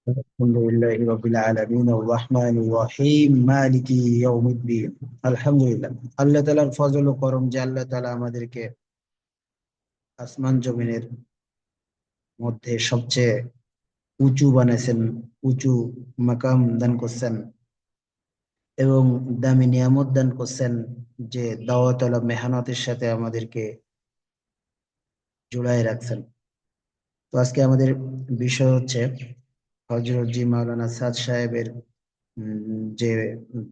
الحمد لله رب العالمين الرحمن الرحيم مالك يوم الدين আলহামদুলিল্লাহ। আল্লাহ তাআলার ফজল ও করম যে আল্লাহ তাআলা আমাদেরকে আসমান জমিনের মধ্যে সবচেয়ে উঁচু বানাইছেন, উঁচু মাকাম দান করছেন এবং দামি নিয়ামত দান করছেন যে দাওয়াত আলা মেহনতের সাথে আমাদেরকে জুড়াই রাখছেন। তো আজকে আমাদের বিষয় হচ্ছে হযরত জি মাওলানা সাদ সাহেবের যে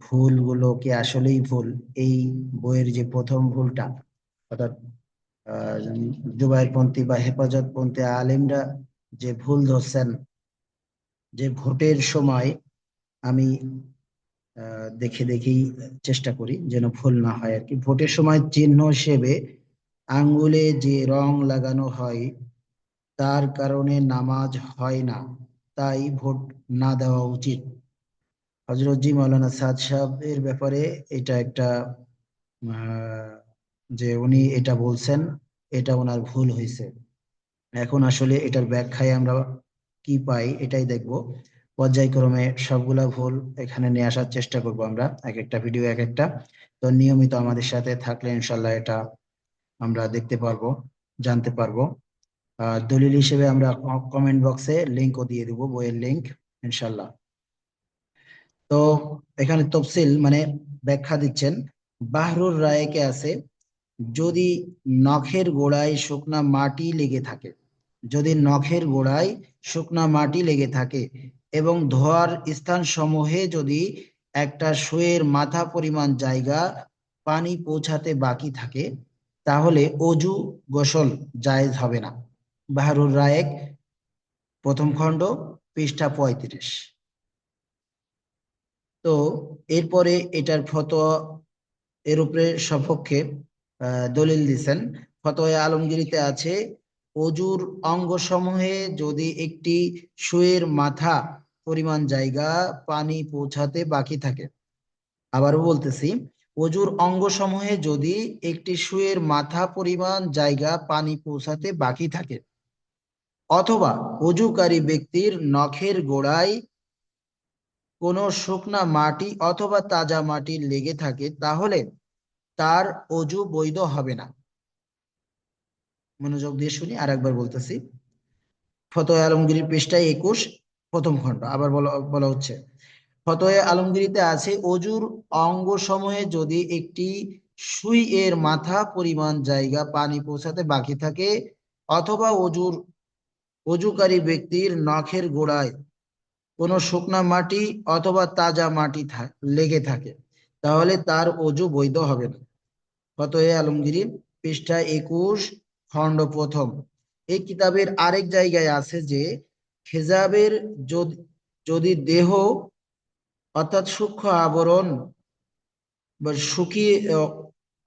ভুলগুলো কি আসলেই ভুল, এই বইয়ের যে প্রথম ভুলটা, অর্থাৎ আহ, জুবাইরপন্থী বা হেফাজতপন্থী আলেমরা যে ভুল ধরছেন যে ভোটের সময়, আমি দেখে দেখেই চেষ্টা করি যেন ভুল না হয় আর কি। ভোটের সময় চিহ্ন হিসেবে আঙ্গুলে যে রং লাগানো হয় তার কারণে নামাজ হয় না, তাই ভোট না দেওয়া উচিত। হযরত জি মাওলানা সাদ সাহেবের ব্যাপারে এটা একটা আহ, যে উনি এটা বলছেন, এটা ওনার ভুল হয়েছে। এখন আসলে এটার ব্যাখ্যায় আমরা কি পাই এটাই দেখব। পর্যায়ক্রমে সবগুলা ভুল এখানে নিয়ে আসার চেষ্টা করব আমরা, এক একটা ভিডিও এক একটা। তো নিয়মিত আমাদের সাথে থাকলে ইনশাল্লাহ এটা আমরা দেখতে পারবো, জানতে পারবো। দলিল হিসেবে আমরা কমেন্ট বক্সে লিঙ্কও দিয়ে দেবো, বইয়ের লিঙ্ক, ইনশাল্লাহ। তো এখানে তফসিল মানে ব্যাখ্যা দিচ্ছেন। বাহরুর রায়কে আছে, যদি নখের গোড়ায় শুকনা মাটি লেগে থাকে, যদি নখের গোড়ায় শুকনা মাটি লেগে থাকে এবং ধোয়ার স্থান সমূহে যদি একটা শুয়ের মাথা পরিমাণ জায়গা পানি পৌঁছাতে বাকি থাকে, তাহলে অজু গোসল জায়েজ হবে না। বাহরুর রায়েক, প্রথম খণ্ড, পৃষ্ঠা 35। তো এরপরে এটার ফতোয়া, এর উপরে সপক্ষে দলিল দিছেন। ফতোয়া আলমগীরিতে আছে, অজুর অঙ্গসমূহে যদি একটি শুয়ের মাথা পরিমাণ জায়গা পানি পৌঁছাতে বাকি থাকে, আবারও বলতেছি, অজুর অঙ্গসমূহে যদি একটি শুয়ের মাথা পরিমাণ জায়গা পানি পৌঁছাতে বাকি থাকে, অথবা অজুকারী ব্যক্তির নখের গোড়ায় কোনো শুকনা মাটি অথবা তাজা মাটি লেগে থাকে, তাহলে তার অজু বৈধ হবে না। মনোযোগ দিয়ে শুনি, আর একবার বলতেছি। ফতোয়া আলমগীর পৃষ্ঠায় 21, প্রথম খণ্ড, আবার বলা বলা হচ্ছে, ফতোয়া আলমগীরিতে আছে, অজুর অঙ্গ সমূহে যদি একটি সুই এর মাথা পরিমাণ জায়গা পানি পৌঁছাতে বাকি থাকে, অথবা অজুকারী ব্যক্তির নখের গোড়ায় কোনো শুকনা মাটি অথবা তাজা মাটি লেগে থাকে, তাহলে তার অজু বৈধ হবে না। ফতোয়া আলমগীর পৃষ্ঠা 21, খণ্ড প্রথম। এই কিতাবের আরেক জায়গায় আছে যে খেজাবের যদি যদি দেহ অর্থাৎ সূক্ষ্ম আবরণ বা শুকিয়ে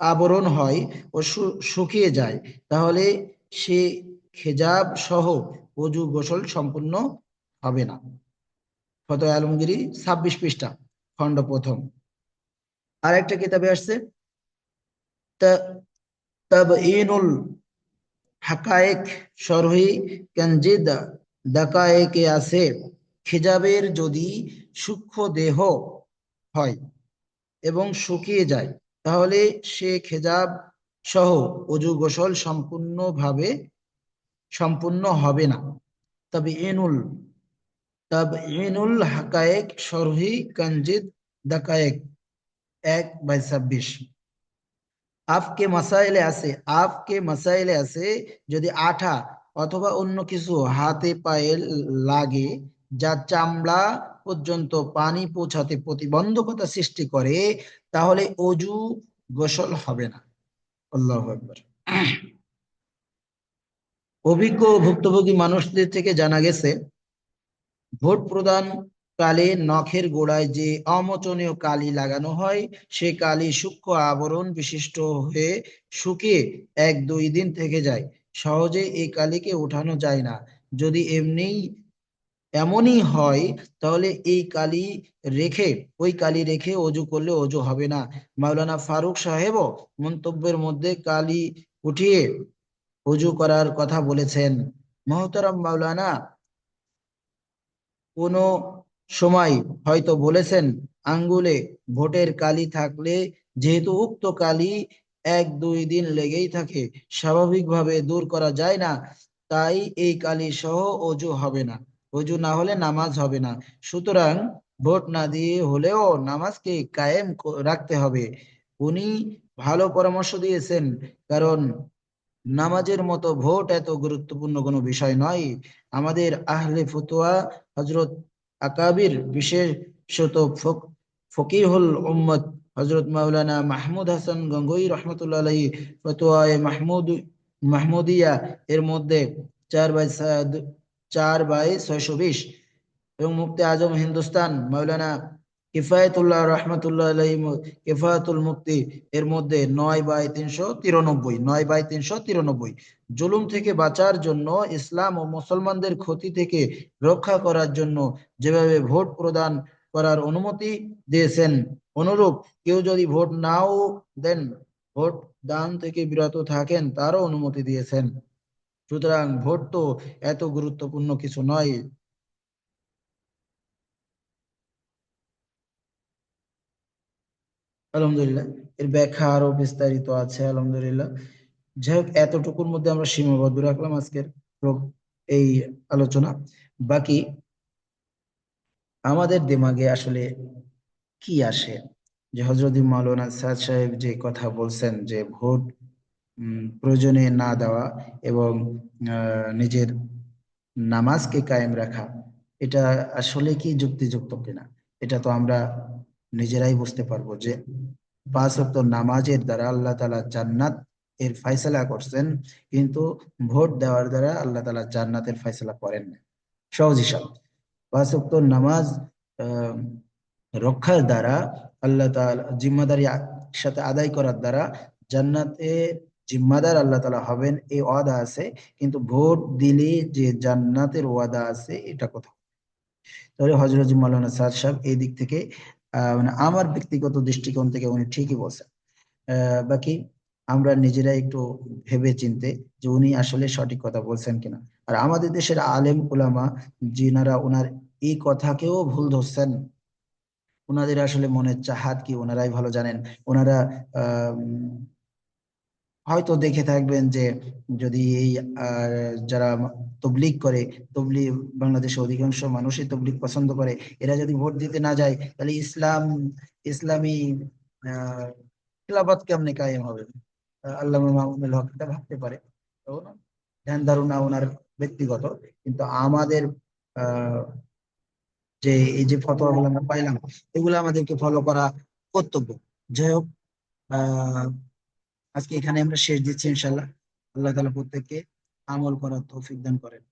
আবরণ হয় ও শুকিয়ে যায়, তাহলে সে খেজাব সহ অজু গোসল সম্পূর্ণ হবে না। ফতোয়া আলমগীরি 26 পৃষ্ঠা, খণ্ড প্রথম। আর একটা কিতাবে আসছে, তাবঈনুল হাকায়েক শরহি কনজিদ দাকায়েকে আছে, খিজাবের যদি সূক্ষ্ম দেহ হয় এবং শুকিয়ে যায়, তাহলে সে খেজাব সহ অজু গোসল সম্পূর্ণ হবে না। তবে তাবঈনুল হাকায়েক শরহি কনজিদ দাকায়েক 1/26। আফকে মাসাইলে আছে, যদি আঠা অথবা অন্য কিছু হাতে পায়ে লাগে যা চামড়া পর্যন্ত পানি পৌঁছাতে প্রতিবন্ধকতা সৃষ্টি করে, তাহলে অজু গোসল হবে না। আল্লাহু আকবার। অভিজ্ঞ ও ভুক্তভোগী মানুষদের থেকে জানা গেছে, ভোট প্রদান কালে নখের গোড়ায় যে অমোচনীয় কালি লাগানো হয়, সে কালি সূক্ষ্ম আবরণ বিশিষ্ট হয়ে শুকিয়ে 1-2 দিন থেকে যায়। সহজে এই কালিকে উঠানো যায় না। যদি এমনই হয়, তাহলে ওই কালি রেখে অজু করলে অজু হবে না। মাওলানা ফারুক সাহেবও মন্তব্যের মধ্যে কালি উঠিয়ে অজু করার কথা বলেছেন। মোহতারাম মাওলানা কোনো সময় হয়তো বলেছেন, আঙ্গুলে ভোটের কালি থাকলে যেহেতু উক্ত কালি 1-2 দিন লেগেই থাকে, স্বাভাবিকভাবে দূর করা যায় না, তাই এই কালি সহ অজু হবে না, অজু না হলে নামাজ হবে না। সুতরাং ভোট না দিয়ে হলেও নামাজকে কায়েম রাখতে হবে। উনি ভালো পরামর্শ দিয়েছেন, কারণ নামাজের মতো ভোট এত গুরুত্বপূর্ণ কোনো বিষয় নয়। আমাদের আহলে ফতোয়া হজরত আকাবির, বিশেষত ফকিহুল উম্মত হজরত মাওলানা মাহমুদ হাসান গঙ্গোই রহমতুল্লাহ আলাইহি ফতোয়ায়ে মাহমুদিয়া এর মধ্যে 4/620 এবং মুফতি আজম হিন্দুস্তান মাওলানা কিফায়তুল্লাহ রহমতুল্লাহ আলাইহি কিফায়াতুল মুফতি এর মধ্যে 9/393, 9/393 জুলুম থেকে বাঁচার জন্য, ইসলাম ও মুসলমানদের ক্ষতি থেকে রক্ষা করার জন্য যেভাবে ভোট প্রদান করার অনুমতি দিয়েছেন, অনুরূপ কেউ যদি ভোট নাও দেন, ভোট দান থেকে বিরত থাকেন, তারও অনুমতি দিয়েছেন। সুতরাং ভোট তো এত গুরুত্বপূর্ণ কিছু নয়। আলহামদুলিল্লাহ, এর ব্যাখ্যা আরো বিস্তারিত আছে আলহামদুলিল্লাহ। যাই হোক, এতটুকুর মধ্যে আমরা সীমাবদ্ধ রাখলাম আজকের এই আলোচনা। বাকি আমাদের দিমাগে আসলে কি আসে, যে হজরত মাওলানা সাদ সাহেব যে কথা বলছেন যে ভোট প্রয়োজনে না দেওয়া এবং নিজের নামাজকে কায়েম রাখা, এটা আসলে কি যুক্তিযুক্ত কিনা, এটা তো আমরা নিজেরাই বুঝতে পারবো যে 5 ওয়াক্ত নামাজের দ্বারা আল্লাহ তাআলা জান্নাত এর ফয়সালা করছেন, কিন্তু ভোট দেওয়ার দ্বারা আল্লাহ তাআলা জান্নাতের ফয়সালা করেন না। সহজ হিসাব, 5 ওয়াক্ত নামাজ আহ, রক্ষার দ্বারা, আল্লাহ তাআলা জিম্মাদারি সাথে আদায় করার দ্বারা জান্নাতে জিম্মাদার আল্লাহ তাআলা হবেন, এই ওয়াদা আছে। কিন্তু ভোট দিলে যে জান্নাতের ওয়াদা আছে, এটা কোথাও। তাহলে হযরত মাওলানা সাদ সাহেব এই দিক থেকে মানে আমার ব্যক্তিগত দৃষ্টিকোণ থেকে উনি ঠিকই বলছেন। বাকি আমরা নিজেরাই একটু ভেবে চিনতে যে উনি আসলে সঠিক কথা বলছেন কিনা। আর আমাদের দেশের আলেম উলামা যিনারা ওনার এই কথাকেও ভুল ধরছেন, ওনাদের আসলে মনের চাহাত কি ওনারাই ভালো জানেন। ওনারা আহ হয়তো দেখে থাকবেন যে যদি এই যারা তবলিগ করে, তবলিগ বাংলাদেশে অধিকাংশ মানুষই তবলিগ পছন্দ করে, এরা যদি ভোট দিতে না যায়, তাহলে ইসলামী আহ খেলাফত কেমনে কায়েম হবে। আল্লামা মামুনুল হক এটা ভাবতে পারে, তো ধ্যান ধারণা ওনার ব্যক্তিগত। কিন্তু আমাদের আহ যে এই যে ফতোয়াগুলো আমরা পাইলাম, এগুলো আমাদেরকে ফলো করা কর্তব্য। যাই হোক, আহ আজকে এখানে আমরা শেষ দিচ্ছি ইনশাল্লাহ। আল্লাহ তাআলা প্রত্যেককে আমল করার তৌফিক দান করেন।